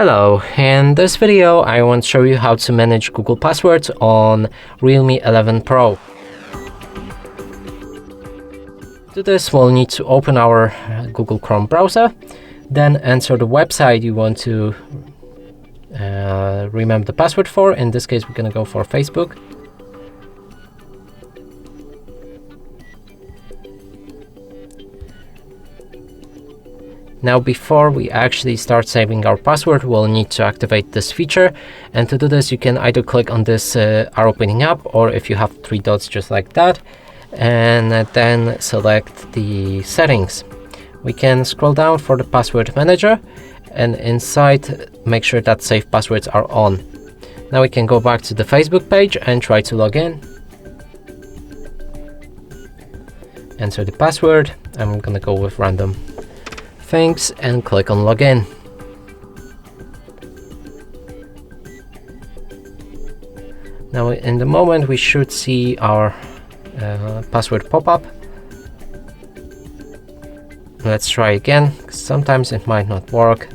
Hello, in this video I want to show you how to manage Google passwords on REALME 11 Pro. To do this we'll need to open our Google Chrome browser, then enter the website you want to remember the password for. In this case we're going to go for Facebook. Now before we actually start saving our password, we'll need to activate this feature, and to do this you can either click on this arrow pointing up, or if you have three dots just like that, and then select the settings. We can scroll down for the password manager, and inside make sure that save passwords are on. Now we can go back to the Facebook page and try to log in. Enter the password. I'm gonna go with random things and click on login. Now in the moment we should see our password pop up. Let's try again, sometimes it might not work.